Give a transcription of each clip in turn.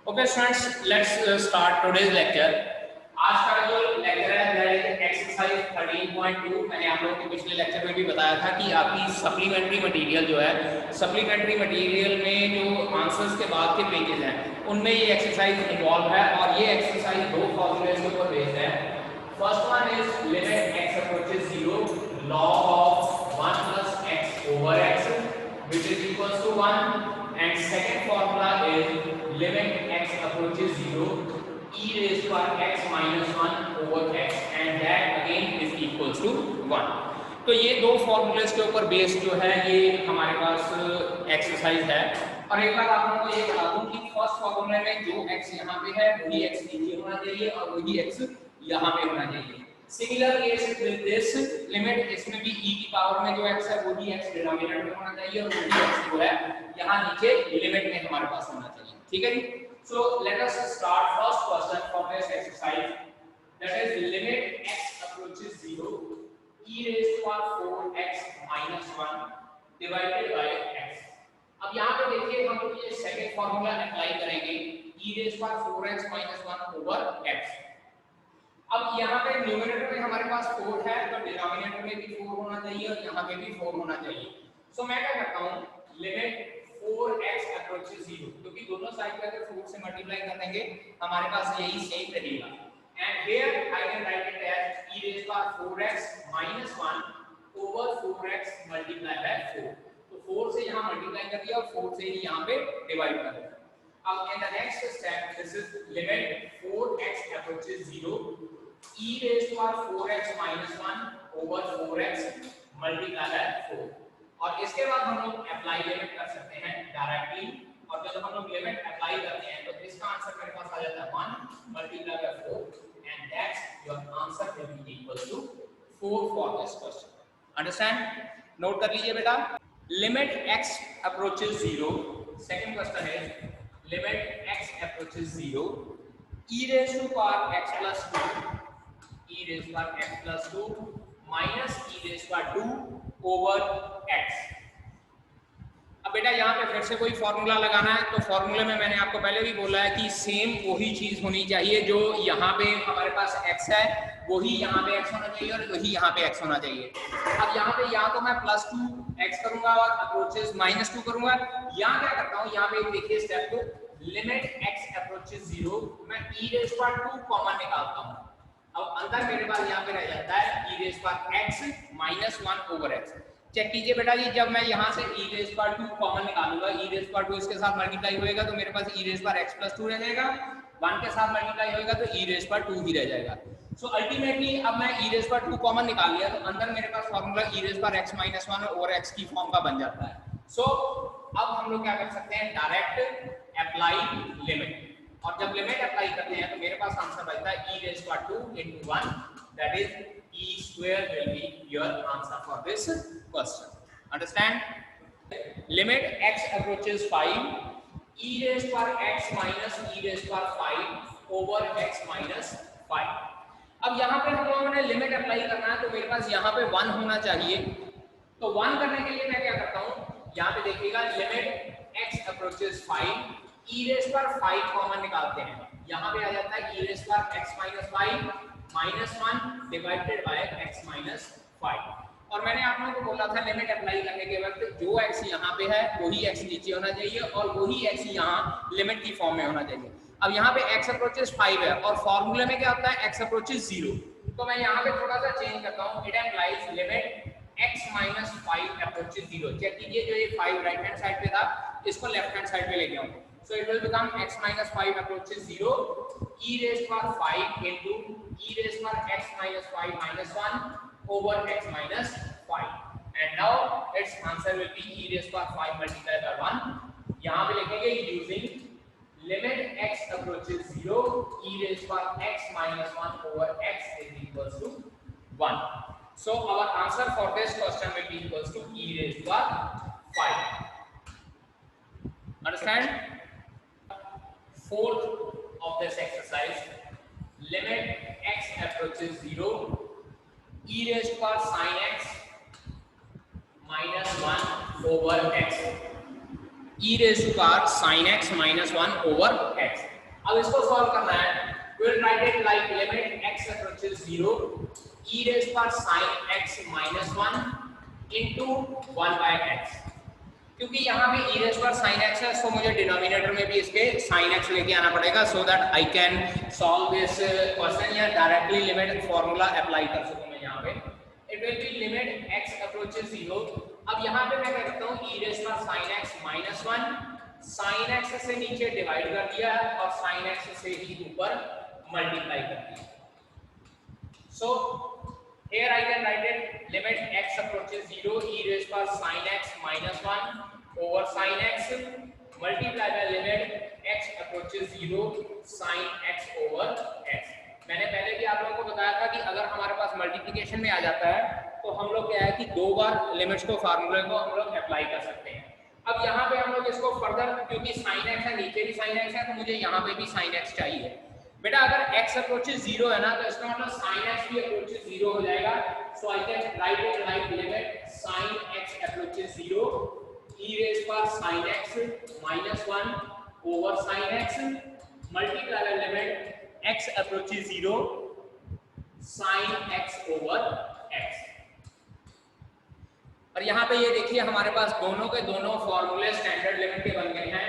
Okay students, let's start today's lecture. आज का जो लेक्चर है दैट इज एक्सरसाइज 13.2। मैंने आप लोगों को पिछले लेक्चर में भी बताया था कि आपकी सप्लीमेंट्री मटेरियल जो है, सप्लीमेंट्री मटेरियल में जो आंसर्स के बाद के पेजेस हैं उनमें ये एक्सरसाइज इन्वॉल्व है और ये एक्सरसाइज दो फॉर्मूलेस के ऊपर बेस्ड है। First one is limit x approaches 0 log of 1 plus x over x which is equals to 1, and second formula is limit x approaches 0 e raised to x minus 1 over x and that again is equals to 1। तो ये दो formulas के ऊपर based जो है ये हमारे पास exercise है। और एक बार आप लोगों को ये बता दूं कि फर्स्ट फॉर्मूले में जो x यहाँ पे है वही x नीचे होना चाहिए और वही x यहाँ पे होना चाहिए। Similar case with this limit, इसमें भी e की पावर में जो x है वही x डिनोमिनेटर में होना चाहिए और वही x जो है यहाँ नीचे लिमिट में हमारे पास होना चाहिए। ठीक है जी। So let us start first question from this exercise, that is limit x approaches 0 e raised to 4x minus 1 divided by x। अब यहाँ पे देखिए हम लोग ये सेकंड फार्मूला अप्लाई करेंगे e raised to 4x minus 1 over x। अब यहाँ पे न्यूमरेटर में हमारे पास 4 है तो डिनोमिनेटर में भी 4 होना चाहिए और यहाँ पे भी 4 होना चाहिए। सो मैं क्या करता हूँ लिमिट 4x अप्रोचेस 0, क्योंकि दोनों साइड पे अगर 4 से मल्टीप्लाई कर देंगे हमारे पास यही सेम रहेगा। And here I can write it as e raise power 4x minus 1 over 4x multiplied by 4। तो 4 से यहाँ मल्टीप्लाई कर दिया और 4 से ही यहाँ पे डिवाइड कर दिया। अब in the next step this is limit 4x approaches 0 e raised to 4x minus 1 over 4x multiplied by 4। और इसके बाद हम लोग अप्लाई लिमिट कर सकते हैं डायरेक्टली, और जब हम लोग लिमिट अप्लाई करते हैं तो इसका आंसर मेरे पास आ जाता है 1 multiplied by 4 and that's your answer will be equal to 4 for this question। Understand? Note कर लीजिए बेटा। Limit x approaches 0, second question is limit x approaches 0 e raised to power x plus 2 e raised to x plus 2 minus e raised to 2 over x। अब बेटा यहाँ पे फिर से कोई फॉर्मूला लगाना है तो फॉर्मूले में मैंने आपको पहले भी बोला है कि सेम वही चीज होनी चाहिए, जो यहाँ पे हमारे पास x है वही यहाँ पे x होना चाहिए और वही यहाँ पे x होना चाहिए। अब यहाँ पे या तो मैं प्लस 2x करूंगा और अप्रोचेस माइनस 2 करूंगा, या क्या करता हूँ यहाँ पे देखिए स्टेप को लिमिट x अप्रोचेस 0 मैं e रेज़ टू 2 कॉमन निकालता हूँ। अब अंदर मेरे पास यहाँ पे रह जाता है e raise to x minus 1 over x। Check कीजिए बेटा जी, जब मैं यहाँ से e रेज़ टू 2 कॉमन निकालूंगा, e रेज़ टू 2 इसके साथ मल्टीप्लाई होएगा तो मेरे पास e रेज़ x plus 2 रह जाएगा, 1 के साथ मल्टीप्लाई होएगा तो e रेज़ टू 2 ही रह जाएगा। सो अल्टीमेटली अब मैं e रेज़ टू 2 कॉमन निकाल लिया तो अंदर मेरे पास formula e raise x minus 1 over x की फॉर्म का बन जाता है। सो अब हम लोग क्या कर सकते हैं, डायरेक्ट अप्लाई लिमिट, और जब लिमिट अप्लाई करते हैं तो मेरे पास आंसर बचता है e raised to 2 into 1, that is e square will be your answer for this question। Understand? Limit x approaches 5 e raised to x minus e raised to 5 over x minus 5। अब यहाँ पे हम लोगों ने limit apply करना है तो मेरे पास यहाँ पे 1 होना चाहिए। तो 1 करने के लिए मैं क्या करता हूँ, यहाँ पे देखिएगा limit x approaches 5 e raised to 5 common निकालते हैं, यहाँ पे आ जाता है e raised to x minus 5 minus 1 divided by x minus 5। और मैंने आप लोगों को बोला था लिमिट अप्लाई करने के वक्त जो x यहाँ पे है वही x नीचे होना चाहिए और वही x यहाँ लिमिट की फॉर्म में होना चाहिए। अब यहाँ पे x अप्रोचेस 5 है और फॉर्मूले में क्या होता है x अप्रोचेस 0, तो मैं यहाँ पे थोड़ा सा चेंज करता हूँ, it implies limit x minus 5 approaches 0। Check कीजिए जो ये 5 राइट हैंड साइड पे था इसको लेफ्ट हैंड साइड पे लेके आऊँ, so it will become x minus 5 approaches 0 e raised to 5 into e raised to x minus 5 minus 1 over x minus 5, and now its answer will be e raised to 5 multiplied by 1। यहाँ पे लिखेंगे using limit x approaches 0 e raised to x minus 1 over x is equals to 1। So our answer for this question will be equals to e raised to 5। Understand? Fourth of this exercise, limit x approaches 0 e raised to sin x minus 1 over x, e raised to sin x minus 1 over x। अब इसको solve करना है, we'll write it like limit x approaches 0 e raised पर sin x minus 1 into 1 by x। क्योंकि यहाँ पे e raised पर sin x है, तो मुझे डिनोमिनेटर में भी इसके sin x लेके आना पड़ेगा, so that I can solve this question या डायरेक्टली लिमिट फॉर्मूला अप्लाई कर सकूं मैं यहाँ पे। It will be limit x approaches 0। अब यहाँ पे मैं क्या करता हूँ, e raised पर sin x minus 1 sin x से नीचे डिवाइड कर दिया और sin x से ही ऊपर मल्टीप्लाई कर दिया। So here I can write it limit x approaches 0 e raised by sin x minus 1 over sin x multiply by limit x approaches 0 sin x over x। मैंने पहले भी आप लोगों को बताया था कि अगर हमारे पास मल्टीप्लिकेशन में आ जाता है तो हम लोग क्या है कि दो बार लिमिट्स को फार्मूले को हम लोग अप्लाई कर सकते हैं। अब यहाँ पे हम लोग इसको फर्दर, क्योंकि sin x है नीचे भी sin x है तो मुझे यहाँ पे भी sin x चाहिए। बेटा अगर x अप्रोचेस 0 है ना तो इसका मतलब sin x भी अप्रोचेस 0 हो जाएगा। So I can write it like limit sin x approaches 0 e raised पर sin x minus 1 over sin x multiply by limit x approaches 0 sin x over x। और यहाँ पे ये देखिए हमारे पास दोनों के दोनों फॉर्मूले स्टैंडर्ड लिमिट के बन गए हैं।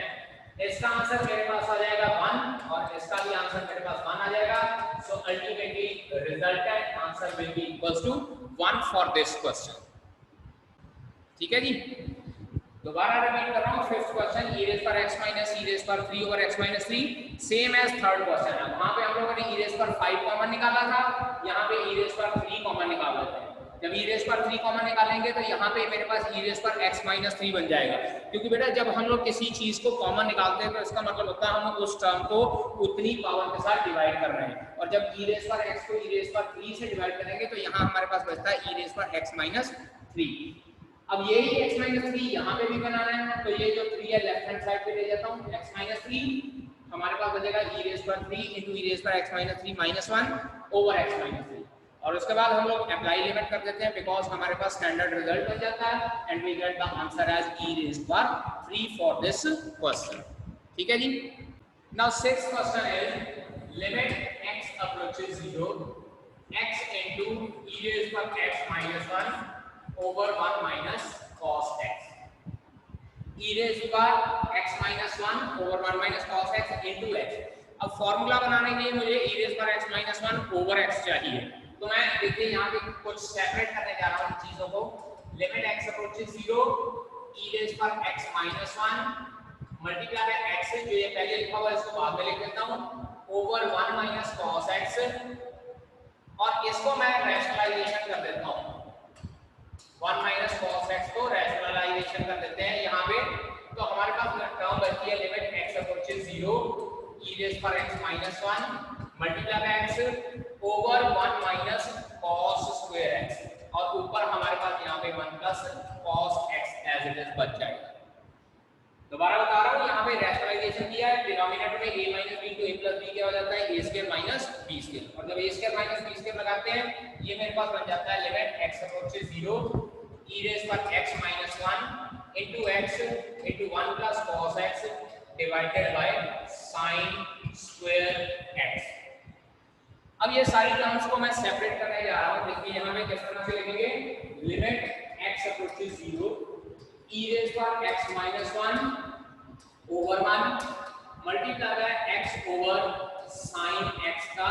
इसका आंसर मेरे पास आ जाएगा 1 और इसका भी आंसर मेरे पास 1 आ जाएगा। So ultimately resultant answer will be equals to 1 for this question. ठीक है जी, दोबारा रिपीट कर रहा हूँ। फिफ्थ क्वेश्चन e raised पर x minus e raised पर 3 over x minus 3 same as third question है। वहां पे हम लोगों ने e raised पर 5 कॉमन निकाला था, यहाँ पे e raised पर 3 कॉमन निकाल लेते हैं। जब e raised पर 3 कॉमन निकालेंगे तो यहाँ पे मेरे पास e raised पर x minus 3 बन जाएगा। क्योंकि बेटा जब हम लोग किसी चीज को कॉमन निकालते हैं तो इसका मतलब होता है हम लोग उस टर्म को उतनी पावर के साथ डिवाइड कर रहे हैं। और जब e raised पर x को e raised पर 3 से डिवाइड करेंगे तो यहाँ हमारे पास बचता है e raised पर x minus 3। अब यही x minus 3 यहाँ पे भी बनाना है, तो ये जो 3 है लेफ्ट हैंड साइड पे ले जाता हूँ। x minus 3 हमारे पास बचेगा e raised पर 3 into e raised पर x minus 3 minus 1 over x minus 3। और उसके बाद हम लोग अप्लाई लिमिट कर देते हैं बिकॉज हमारे पास स्टैंडर्ड रिजल्ट बन जाता है and we get the answer as e raised पर 3 फॉर दिस क्वेश्चन। ठीक है जी। Now sixth question is limit x approaches 0 x into e raised पर x minus 1 over 1 minus cos x। e raised पर x minus 1 over 1 minus cos x into x। अब formula बनाने के लिए मुझे e raised पर x minus 1 over x चाहिए, तो मैं देखिए यहाँ पे कुछ सेपरेट करने जा रहा हूँ चीजों को। Limit x approaches 0 e raised पर x minus 1 multiply by x जो ये पहले लिखा हुआ है इसको बाद में लिख देता हूँ ओवर 1 minus cos x, और इसको मैं रैशनलाइजेशन कर देता हूँ। 1 minus cos x को रैशनलाइजेशन कर देते हैं यहाँ पे, तो हमारे पास टर्म बचती है limit x approaches 0 e raised पर x minus 1 multiply by x over 1 minus cos square x, और ऊपर हमारे पास यहाँ पे 1 plus cos x as it is बच जाएगा। दोबारा बता रहा हूँ, यहाँ पे रैशनलाइजेशन किया है, डिनोमिनेटर में a minus b to a plus b क्या हो जाता है a square minus b square, और जब a square minus b square लगाते हैं ये मेरे पास बन जाता है limit x approaches 0 e raised पर x minus 1 into x into 1 plus cos x divided by sin square x। अब ये सारी टर्म्स को मैं सेपरेट करने जा रहा हूँ। देखिए यहाँ पे किस तरह से लिखेंगे, limit x approaches 0 e raised पर x minus 1 over 1 multiply by x over sin x का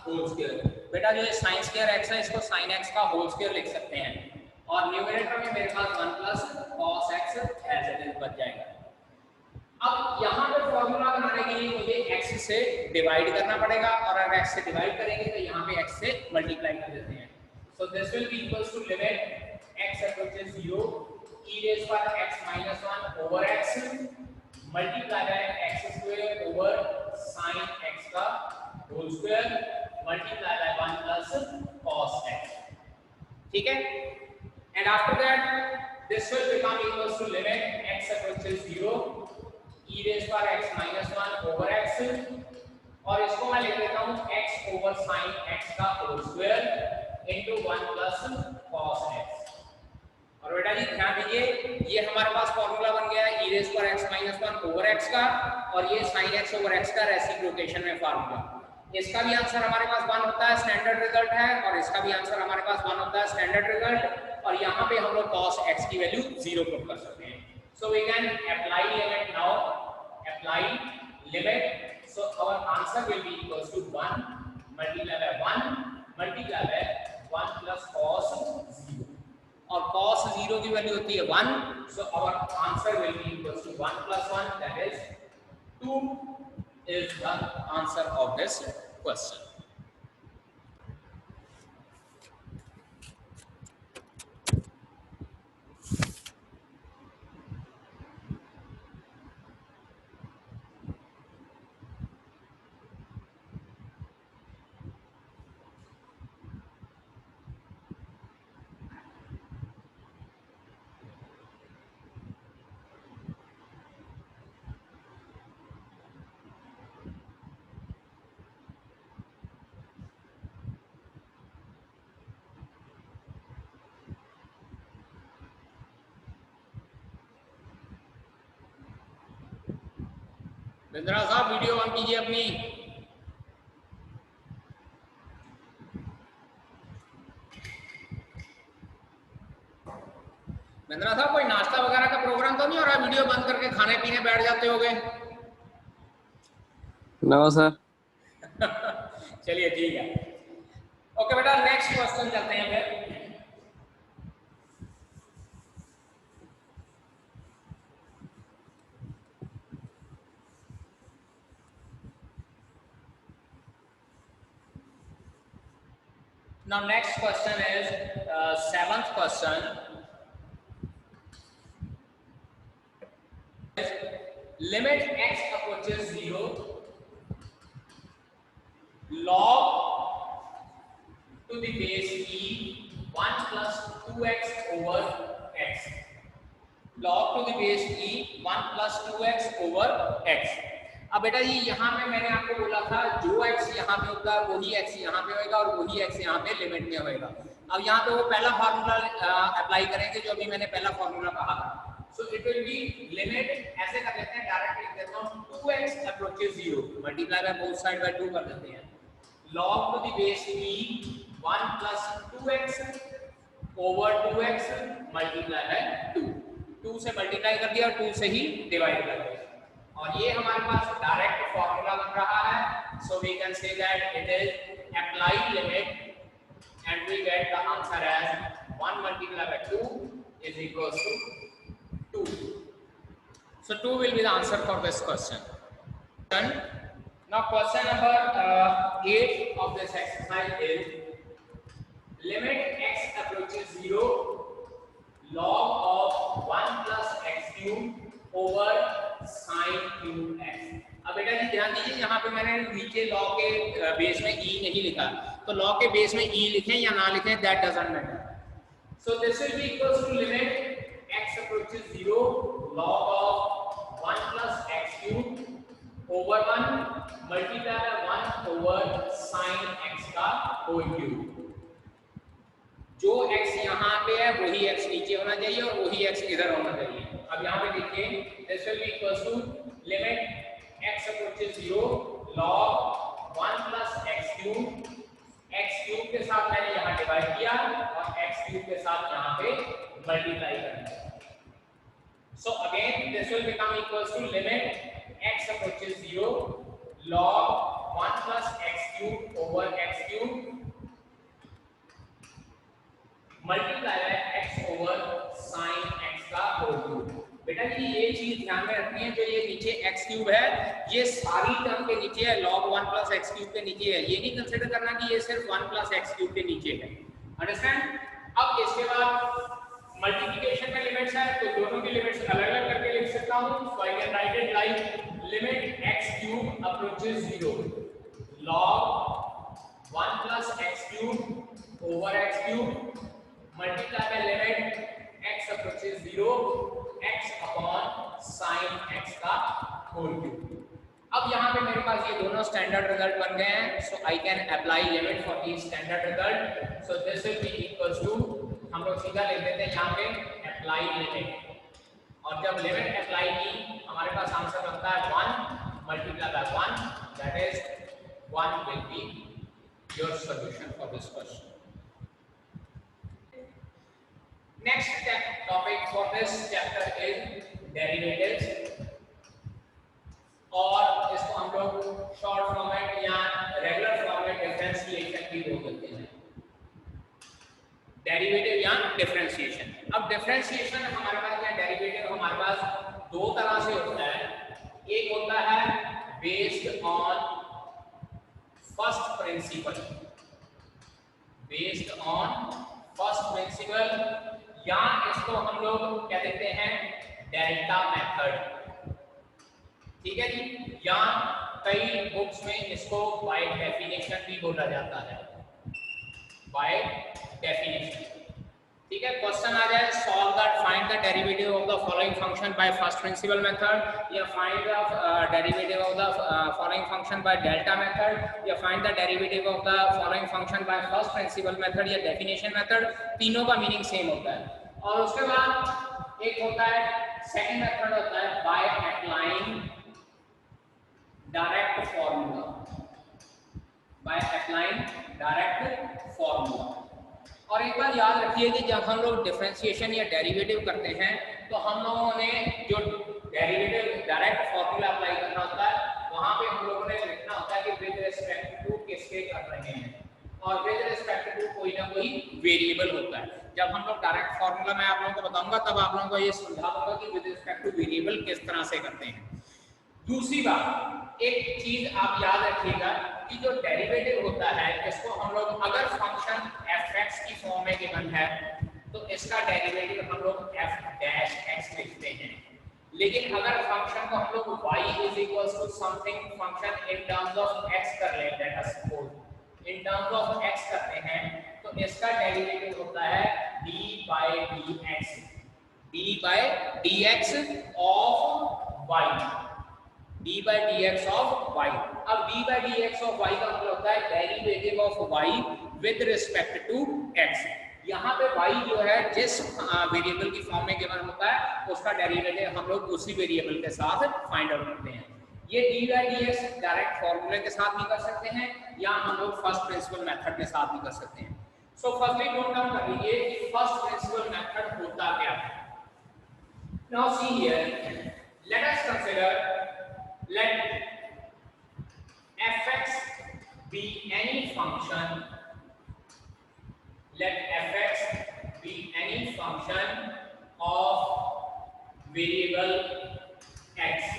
होल स्क्वायर। बेटा जो ये sin स्क्वायर x है इसको sin x का होल स्क्वायर लिख सकते हैं, और न्यूमरेटर में मेरे पास 1 plus cos x as it is बच जाएगा। अब यहाँ पे फॉर्मूला बनाने के लिए मुझे x से डिवाइड करना पड़ेगा, और अगर x से डिवाइड करेंगे तो यहाँ पे x से मल्टीप्लाई कर देते हैं। So this will be equals to limit x approaches 0 e raised पर x minus 1 over x multiply by x square over sin x का whole square multiply by 1 plus cos x। ठीक है, and after that this will become equals to limit x approaches 0 e raised पर x minus 1 over x, और इसको मैं लिख देता हूँ x over sin x का whole square into 1 plus cos x। और बेटा जी ध्यान दीजिए, ये हमारे पास फॉर्मूला बन गया है e⁻x-1 ओवर x का, और ये sin x ओवर x का रेसिप्रोकेशन में फार्मूला। इसका भी आंसर हमारे पास 1 होता है, स्टैंडर्ड रिजल्ट है, और इसका भी आंसर हमारे पास 1 होता है, स्टैंडर्ड रिजल्ट। और यहाँ पे हम लोग cos x की वैल्यू 0 पुट कर सकते हैं। So we can apply limit now, apply limit, so our answer will be equals to 1 multiply by 1 multiply by 1 plus cos 0, और cos 0 की वैल्यू होती है 1, so our answer will be equals to 1 plus 1, that is 2 is the answer of this question. Bindra साहब video on कीजिए अपनी। बिंद्रा साहब कोई नाश्ता वगैरह का प्रोग्राम तो नहीं हो रहा, वीडियो बंद करके खाने पीने बैठ जाते होगे? No sir. चलिए ठीक है, ओके बेटा नेक्स्ट क्वेश्चन चलते हैं फिर। Now next question is 7th question. Limit x approaches 0, log to the base e 1 plus 2x over x. Log to the base e 1 plus 2x over x. अब बेटा जी यहाँ पे मैंने आपको बोला था जो x यहाँ पे होगा वही x यहाँ पे होगा और वही x यहाँ पे लिमिट में होगा। अब यहाँ पे वो पहला फार्मूला अप्लाई करेंगे जो अभी मैंने पहला फार्मूला कहा था। So it will be limit, ऐसे कर लेते हैं, डायरेक्ट लिख देता हूँ 2x approaches 0 multiply by both side by 2 कर देते हैं, log to the base e 1 plus 2x over 2x multiply by 2, 2 से मल्टीप्लाई कर दिया और 2 से ही डिवाइड कर दिया, और ये हमारे पास डायरेक्ट फॉर्मूला बन रहा है। So we can say that it is apply limit and we get the answer as 1 multiply by 2 is equals to 2. So 2 will be the answer for this question. Now question number 8 of this exercise is limit x approaches 0, log of 1 plus x cube over sin cube x. अब बेटा जी ध्यान दीजिए, यहाँ पे मैंने नीचे log के base में e नहीं लिखा, तो लॉग के बेस में e लिखें या ना लिखें that doesn't matter. So this will be equals to limit x approaches 0, log of 1 plus x cube over 1 multiply by 1 over sin x का whole cube. जो x यहाँ पे है वही x नीचे होना चाहिए और वही x इधर होना चाहिए. अब यहाँ पे देखिए this will be equals to limit x approaches 0, log 1 plus x cube के साथ मैंने यहाँ डिवाइड किया और x cube के साथ यहाँ पे मल्टीप्लाई कर दिया. So again this will become equals to limit x approaches 0, log 1 plus x cube over x cube multiply by x over sin x का होल क्यूब. बेटा जी ये चीज ध्यान में रखनी है, जो ये नीचे x क्यूब है ये सारी टर्म के नीचे है, log 1 plus x क्यूब के नीचे है, ये नहीं कंसीडर करना कि ये सिर्फ 1 plus x क्यूब के नीचे है. अंडरस्टैंड? अब इसके बाद मल्टीप्लिकेशन में लिमिट्स है तो दोनों की लिमिट्स अलग-अलग करके लिख सकता हूं. So I can write it like limit x cube approaches 0, log 1 plus x cube over x cube multiply by limit x approaches 0, x upon sin x का whole cube. अब यहाँ पे मेरे पास ये दोनों स्टैंडर्ड रिजल्ट बन गए हैं. So I can apply limit for the standard result. So this will be equals to, हम लोग सीधा लिख देते हैं यहाँ पे अप्लाई लिमिट, और जब लिमिट अप्लाई की हमारे पास आंसर बनता है 1 multiply by 1, that is 1 will be your solution for this question. Next topic for this chapter is derivatives, और इसको हम लोग शॉर्ट फॉर्मेट या रेगुलर फॉर्मेट डिफरेंशिएशन भी बोल देते हैं, डेरिवेटिव या डिफरेंशिएशन। अब डिफरेंशिएशन हमारे पास या डेरिवेटिव हमारे पास दो तरह से होता है। एक होता है based on first principle, based on first principle, या इसको हम लोग क्या देते हैं डेल्टा मेथड, ठीक है जी, या कई बुक्स में इसको बाय डेफिनेशन भी बोला जाता है, बाय डेफिनेशन, ठीक है। क्वेश्चन आ जाए solve that, find the derivative of the following function by first principle method, या find the derivative of the following function by delta method, या find the derivative of the following function by first principle method या definition method. तीनों का meaning same होता है। और उसके बाद एक होता है सेकंड मेथड होता है by applying direct formula, by applying direct formula. और एक बार याद रखिए कि जब हम लोग डिफरेंशिएशन या डेरिवेटिव करते हैं तो हम लोगों ने जो डेरिवेटिव डायरेक्ट फॉर्मूला अप्लाई करना होता है, वहां पे हम लोगों ने लिखना होता है कि विद रिस्पेक्ट टू किसके कर रहे हैं, और विद रिस्पेक्ट टू कोई ना कोई वेरिएबल होता है। जब हम लोग डायरेक्ट फॉर्मूला मैं आप लोगों को बताऊंगा तब आप लोगों को ये समझा दूंगा कि विद रिस्पेक्ट टू वेरिएबल किस तरह से करते हैं। दूसरी बात, एक चीज आप याद रखिएगा कि जो डेरिवेटिव होता है इसको हम लोग अगर फंक्शन fx की फॉर्म में गिवन है तो इसका डेरिवेटिव हम लोग f डैश x लिखते हैं, लेकिन अगर फंक्शन को हम लोग y is equal to something function in terms of x कर लेते हैं, suppose in terms of x करते हैं, तो इसका डेरिवेटिव होता है d by dx, d by dx of y, d by dx of y। अब d by dx of y का मतलब होता है derivative of y with respect to x। यहाँ पे y जो है जिस वेरिएबल की फॉर्म में गिवन होता है उसका डेरिवेटिव हम लोग उसी वेरिएबल के साथ फाइंड आउट करते हैं। ये d by dx डायरेक्ट फॉर्मूले के साथ भी कर सकते हैं या हम लोग फर्स्ट प्रिंसिपल मेथड के साथ भी कर सकते हैं। सो फर्स्टली नोट डाउन कर लीजिए कि फर्स्ट प्रिंसिपल मेथड होता क्या है। Now see here, let us consider, let fx be any function, let fx be any function of variable x,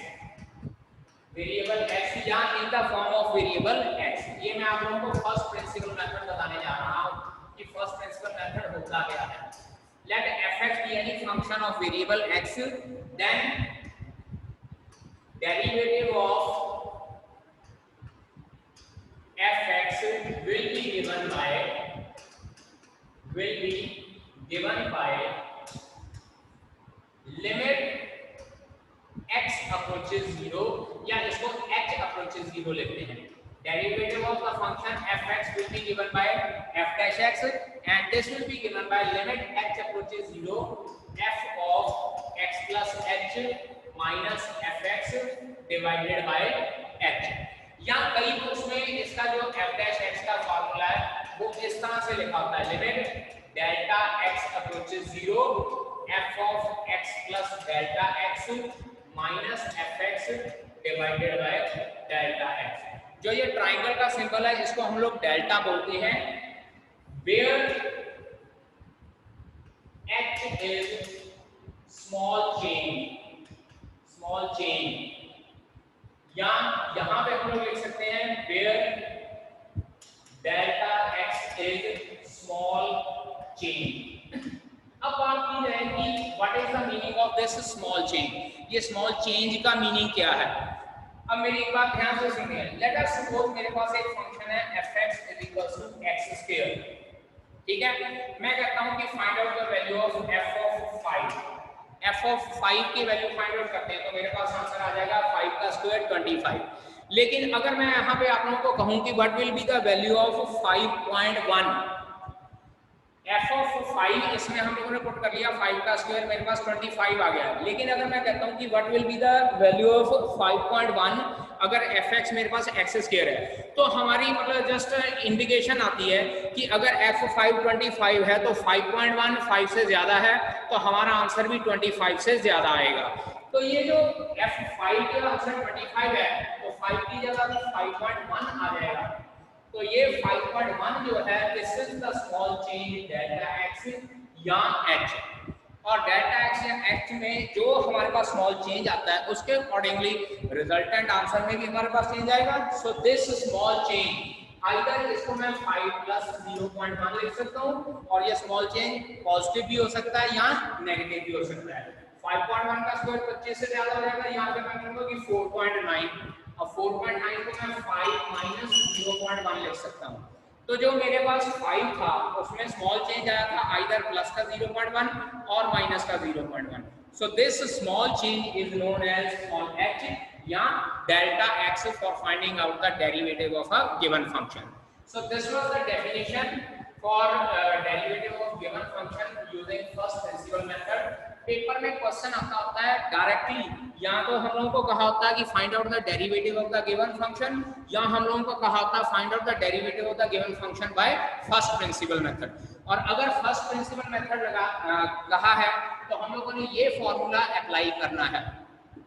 variable x या in the form of variable x। ये मैं आप लोगों को फर्स्ट प्रिंसिपल मेथड बताने जा रहा हूँ कि फर्स्ट प्रिंसिपल मेथड होता क्या है। let fx be any function of variable x, then derivative of fx will be given by limit x approaches 0, या इसको h approaches 0 लिखते हैं। Derivative of the function fx will be given by f dash x, and this will be given by limit h approaches 0 f of x plus h minus fx divided by h। या कई books में इसका जो f dash x का formula है वो इस तरह से लिखा होता है, limit delta x approaches 0 f of x plus delta x minus fx divided by delta x। जो ये ट्रायंगल का सिंबल है इसको हम लोग डेल्टा बोलते हैं, where h is small change, small change, या यहां पे हम लोग लिख सकते हैं where delta x is small change. अब बात की जाए कि what is the meaning of this small change, ये स्मॉल चेंज का मीनिंग क्या है। अब मेरी एक बात ध्यान से सुनिए, लेट अस सपोज मेरे पास एक फंक्शन है fx x², ठीक है। मैं कहता हूं कि find out the value of f of 5, f of 5 की वैल्यू फाइंड आउट करते हैं तो मेरे पास आंसर आ जाएगा 5 का स्क्वायर 25। लेकिन अगर मैं यहाँ पे आप लोगों को कहूँ कि what will be the value of 5.1, F of 5 इसमें हम लोगों ने पुट कर लिया 5 का स्क्वायर, मेरे पास 25 आ गया। लेकिन अगर मैं कहता हूँ कि what will be the value of 5.1 अगर एफ एक्स मेरे पास एक्स स्क्वायर है, तो हमारी मतलब जस्ट इंडिकेशन आती है कि अगर एफ 525 है तो 5.1 5 से ज्यादा है, तो हमारा आंसर भी 25 से ज्यादा आएगा। तो ये जो f5 का आंसर 25 है, तो 5 की जगह 5.1 आ जाएगा। तो ये 5.1 जो है this is the small change delta x या h, और डेल्टा x या h में जो हमारे पास स्मॉल चेंज आता है उसके अकॉर्डिंगली रिजल्टेंट आंसर में भी हमारे पास चेंज आएगा। सो दिस स्मॉल चेंज आइदर इसको मैं 5 प्लस 0.1 लिख सकता हूँ, और ये स्मॉल चेंज पॉजिटिव भी हो सकता है या नेगेटिव भी हो सकता है। 5.1 का स्क्वायर 25 से ज्यादा हो जाएगा, यहाँ पे मैं कहूँगा कि 4.9, अब 4.9 को मैं 5 माइनस 0.1 लिख सकता हूँ। तो जो मेरे पास 5 था उसमें स्मॉल चेंज आया था आइदर प्लस का 0.1 और माइनस का 0.1। So this small change is known as small h या delta x for finding out the derivative of a given function. So this was the definition for derivative of given function using first principle method. Paper में question आता होता है directly, या तो हम लोगों को कहा होता है कि find out the derivative of the given function, या हम लोगों को कहा होता है find out the derivative of the given function by first principle method. और अगर फर्स्ट प्रिंसिपल मेथड कहा है तो हम लोगों ने ये फॉर्मूला अप्लाई करना है,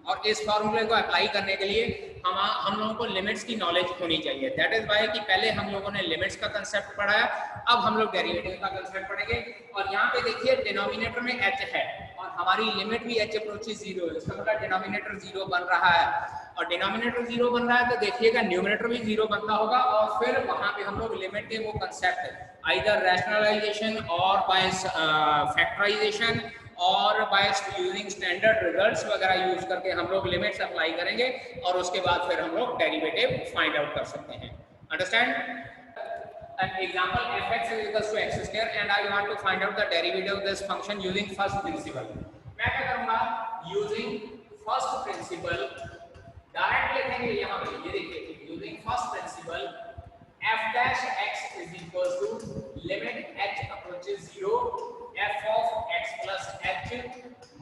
और इस फॉर्मूले को अप्लाई करने के लिए हम लोगों को लिमिट्स की नॉलेज होनी चाहिए। दैट इज वाई कि पहले हम लोगों ने लिमिट्स का कंसेप्ट पढ़ाया, अब हम लोग डेरिवेटिव का कंसेप्ट पढ़ेंगे। और यहाँ पे देखिए डिनोमिनेटर में h है और हमारी लिमिट भी h अप्रोचेस 0 है, इसका मतलब डिनोमिनेटर 0 बन रहा है, और डिनोमिनेटर 0 बन रहा है तो देखिएगा न्यूमरेटर भी 0 बनता होगा, और फिर वहाँ पे हम लोग लिमिट के वो कंसेप्ट आइदर रैशनलाइजेशन और बाय फैक्टराइजेशन और बाय यूजिंग स्टैंडर्ड रिजल्ट्स वगैरह यूज करके हम लोग लिमिट्स अप्लाई करेंगे, और उसके बाद फिर हम लोग डेरिवेटिव फाइंड आउट कर सकते हैं। Understand? An example f(x) is equals to x square and I want to find out the derivative of this function using first principle। मैं क्या करूंगा, using first principle डायरेक्ट लिखेंगे यहाँ पे, ये देखिए using first principle f dash x is equals to limit h approaches 0 f of x plus h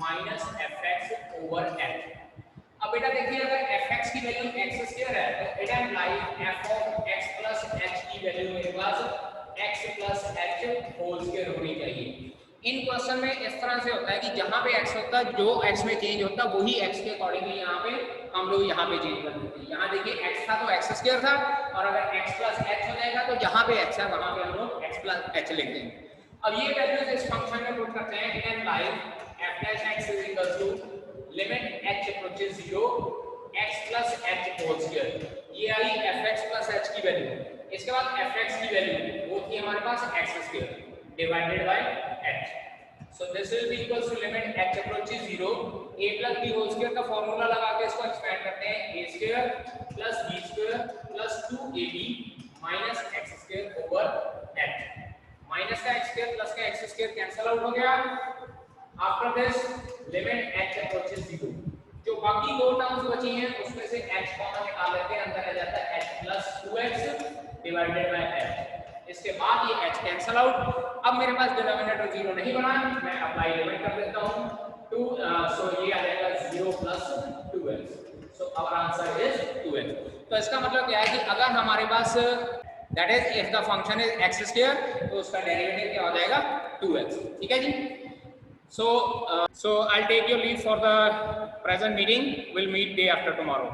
minus fx over h। अब बेटा देखिए अगर fx की वैल्यू x स्क्वायर है तो it implies f of x plus h की value मेरे पास x plus h whole square होनी चाहिए। इन क्वेश्चन में इस तरह से होता है कि जहां पे x होता है, जो x में चेंज होता है वही x के अकॉर्डिंगली यहाँ पे हम लोग यहाँ पे चेंज कर देते हैं। यहाँ देखिए x था तो x स्क्वायर था, और अगर x plus h हो जाएगा तो जहाँ पे x है वहां पे हम लोग x plus h लिख देंगे। अब ये वैल्यूज इस फंक्शन में पुट करते हैं, it implies f dash x is equals to limit h approaches 0 x plus h whole square, ये आई fx plus h की वैल्यू। इसके बाद fx की वैल्यू वो थी हमारे पास x square divided by h। So this will be equals to limit h approaches 0 a plus b whole square का फार्मूला लगा के इसको एक्सपेंड करते हैं, a square plus b square plus 2ab minus x square over h। Minus का x square plus का x square cancel out हो गया। After this limit h approaches 0, जो बाकी दो टर्म्स बची हैं उसमें से h कॉमन निकाल लेते हैं, अंदर आ जाता है h plus 2x divided by h। इसके बाद ये h कैंसिल आउट। अब मेरे पास डिनोमिनेटर 0 नहीं बना, मैं अप्लाई लिमिट कर देता हूं 2, सो ये आ जाएगा 0 plus 2x। So our answer is 2x। तो इसका मतलब क्या है कि अगर हमारे पास that is if the function is x square तो उसका डेरिवेटिव क्या हो जाएगा 2x। ठीक है जी। So I'll take your leave for the present meeting. We'll meet day after tomorrow.